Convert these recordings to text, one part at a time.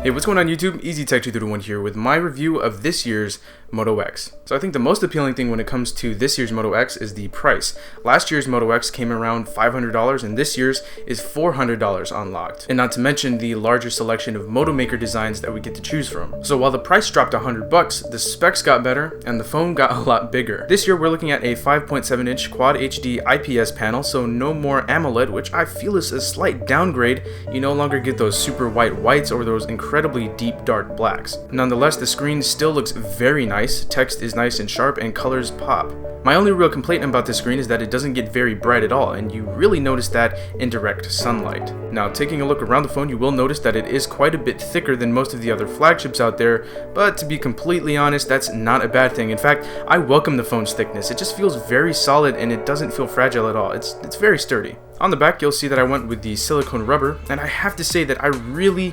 Hey, what's going on YouTube? Easy Tech 231 here with my review of this year's Moto X. So I think the most appealing thing when it comes to this year's Moto X is the price. Last year's Moto X came around $500 and this year's is $400 unlocked. And not to mention the larger selection of Moto Maker designs that we get to choose from. So while the price dropped $100, the specs got better and the phone got a lot bigger. This year we're looking at a 5.7 inch Quad HD IPS panel, so no more AMOLED, which I feel is a slight downgrade. You no longer get those super whites or those incredibly deep dark blacks. Nonetheless, the screen still looks very nice, text is nice and sharp, and colors pop. My only real complaint about this screen is that it doesn't get very bright at all, and you really notice that in direct sunlight. Now, taking a look around the phone, you will notice that it is quite a bit thicker than most of the other flagships out there, but to be completely honest, that's not a bad thing. In fact, I welcome the phone's thickness. It just feels very solid and it doesn't feel fragile at all. It's very sturdy. On the back, you'll see that I went with the silicone rubber, and I have to say that I really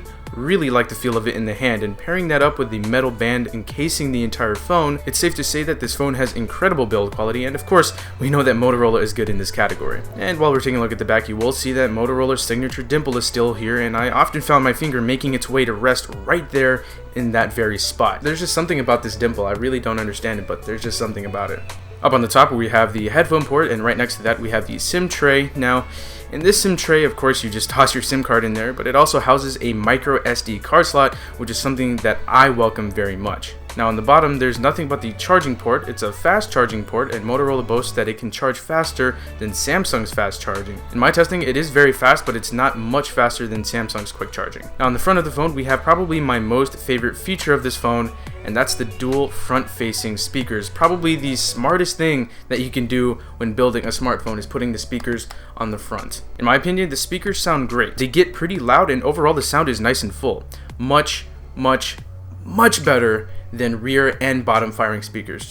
like the feel of it in the hand, and pairing that up with the metal band encasing the entire phone, it's safe to say that this phone has incredible build quality, and of course, we know that Motorola is good in this category. And while we're taking a look at the back, you will see that Motorola's signature dimple is still here, and I often found my finger making its way to rest right there in that very spot. There's just something about this dimple, I really don't understand it, but there's just something about it. Up on the top we have the headphone port, and right next to that we have the SIM tray. Now, in this SIM tray, of course, you just toss your SIM card in there, but it also houses a micro SD card slot, which is something that I welcome very much. Now on the bottom, there's nothing but the charging port. It's a fast charging port, and Motorola boasts that it can charge faster than Samsung's fast charging. In my testing, it is very fast, but it's not much faster than Samsung's quick charging. Now on the front of the phone, we have probably my most favorite feature of this phone, and that's the dual front-facing speakers. Probably the smartest thing that you can do when building a smartphone is putting the speakers on the front. In my opinion, the speakers sound great. They get pretty loud, and overall the sound is nice and full. Much better than rear and bottom firing speakers.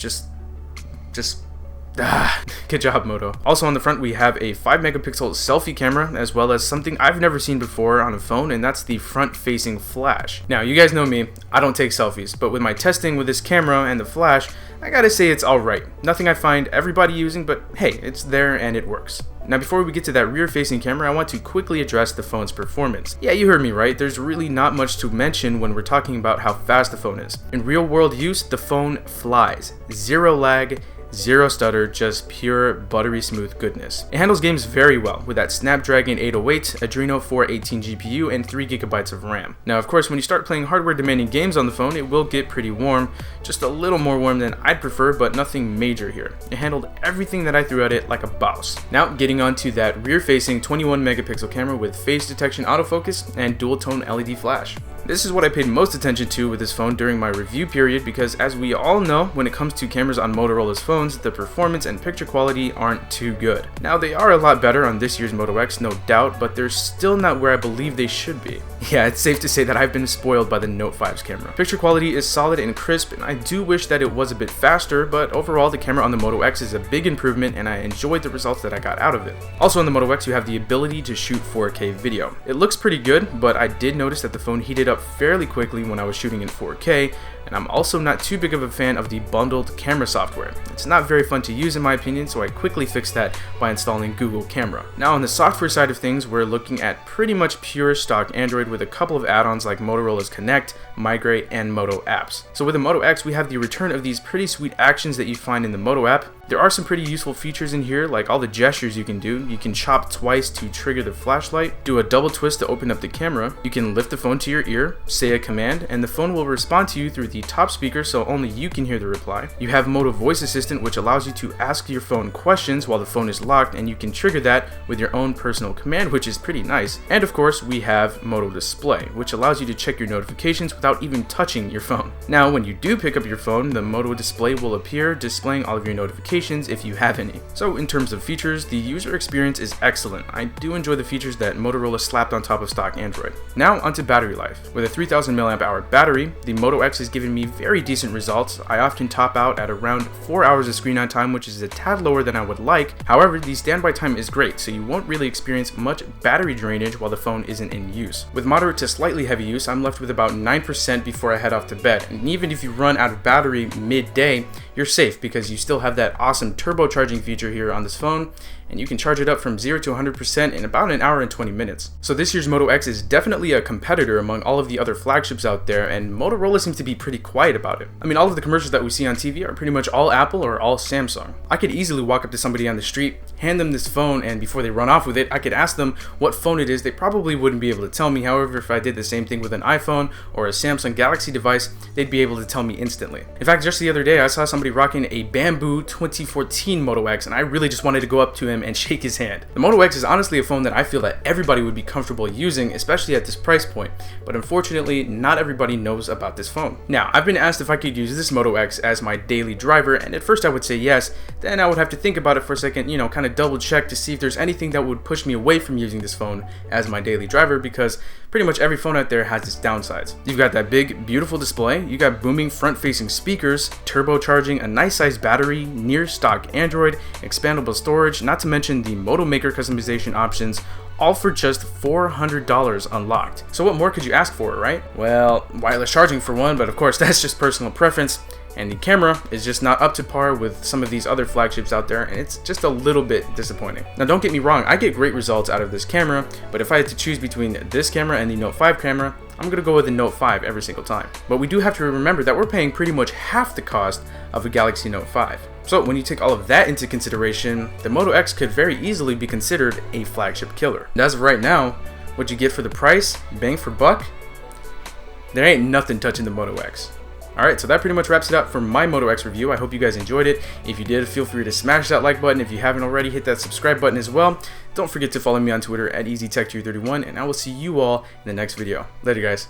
Good job, Moto. Also on the front, we have a 5 megapixel selfie camera, as well as something I've never seen before on a phone, and that's the front-facing flash. Now, you guys know me, I don't take selfies, but with my testing with this camera and the flash, I gotta say it's alright. Nothing I find everybody using, but hey, it's there and it works. Now before we get to that rear-facing camera, I want to quickly address the phone's performance. Yeah, you heard me right, there's really not much to mention when we're talking about how fast the phone is. In real-world use, the phone flies. Zero lag, zero stutter, just pure buttery smooth goodness. It handles games very well with that Snapdragon 808, Adreno 418 GPU, and 3GB of RAM. Now of course, when you start playing hardware demanding games on the phone, it will get pretty warm, just a little more warm than I'd prefer, but nothing major here. It handled everything that I threw at it like a boss. Now getting on to that rear facing 21 megapixel camera with face detection autofocus and dual tone LED flash. This is what I paid most attention to with this phone during my review period, because as we all know, when it comes to cameras on Motorola's phones, the performance and picture quality aren't too good. Now they are a lot better on this year's Moto X, no doubt, but they're still not where I believe they should be. Yeah, it's safe to say that I've been spoiled by the Note 5's camera. Picture quality is solid and crisp, and I do wish that it was a bit faster, but overall the camera on the Moto X is a big improvement and I enjoyed the results that I got out of it. Also on the Moto X, you have the ability to shoot 4K video. It looks pretty good, but I did notice that the phone heated up fairly quickly when I was shooting in 4K, and I'm also not too big of a fan of the bundled camera software. It's not very fun to use in my opinion, so I quickly fixed that by installing Google Camera. Now on the software side of things, we're looking at pretty much pure stock Android with a couple of add-ons like Motorola's Connect, Migrate, and Moto apps. So with the Moto X, we have the return of these pretty sweet actions that you find in the Moto app. There are some pretty useful features in here, like all the gestures you can do. You can chop twice to trigger the flashlight, do a double twist to open up the camera, you can lift the phone to your ear, say a command, and the phone will respond to you through the top speaker so only you can hear the reply. You have Moto Voice Assistant, which allows you to ask your phone questions while the phone is locked, and you can trigger that with your own personal command, which is pretty nice. And of course, we have Moto Display, which allows you to check your notifications without even touching your phone. Now, when you do pick up your phone, the Moto Display will appear, displaying all of your notifications if you have any. So in terms of features, the user experience is excellent. I do enjoy the features that Motorola slapped on top of stock Android. Now onto battery life. With a 3000 mAh battery, the Moto X has given me very decent results. I often top out at around 4 hours of screen on time, which is a tad lower than I would like. However, the standby time is great, so you won't really experience much battery drainage while the phone isn't in use. With moderate to slightly heavy use, I'm left with about 9% before I head off to bed, and even if you run out of battery midday, you're safe because you still have that awesome turbocharging feature here on this phone, and you can charge it up from 0 to 100% in about an hour and 20 minutes. So this year's Moto X is definitely a competitor among all of the other flagships out there, and Motorola seems to be pretty quiet about it. I mean, all of the commercials that we see on TV are pretty much all Apple or all Samsung. I could easily walk up to somebody on the street, hand them this phone, and before they run off with it, I could ask them what phone it is. They probably wouldn't be able to tell me. However, if I did the same thing with an iPhone or a Samsung Galaxy device, they'd be able to tell me instantly. In fact, just the other day, I saw somebody rocking a Bamboo 2014 Moto X, and I really just wanted to go up to him and shake his hand. The Moto X is honestly a phone that I feel that everybody would be comfortable using, especially at this price point, but unfortunately, not everybody knows about this phone. Now, I've been asked if I could use this Moto X as my daily driver, and at first I would say yes, then I would have to think about it for a second, kind of double check to see if there's anything that would push me away from using this phone as my daily driver, because pretty much every phone out there has its downsides. You've got that big, beautiful display, you got booming front-facing speakers, turbocharging, a nice sized battery, near stock Android, expandable storage, not to mention the Moto Maker customization options, all for just $400 unlocked. So what more could you ask for, right? Well, wireless charging for one, but of course that's just personal preference. And the camera is just not up to par with some of these other flagships out there, and it's just a little bit disappointing. Now don't get me wrong, I get great results out of this camera, but if I had to choose between this camera and the Note 5 camera, I'm gonna go with the Note 5 every single time. But we do have to remember that we're paying pretty much half the cost of a Galaxy Note 5. So when you take all of that into consideration, the Moto X could very easily be considered a flagship killer. And as of right now, what you get for the price, bang for buck, there ain't nothing touching the Moto X. Alright, so that pretty much wraps it up for my Moto X review. I hope you guys enjoyed it. If you did, feel free to smash that like button. If you haven't already, hit that subscribe button as well. Don't forget to follow me on Twitter at EasyTech231, and I will see you all in the next video. Later, guys.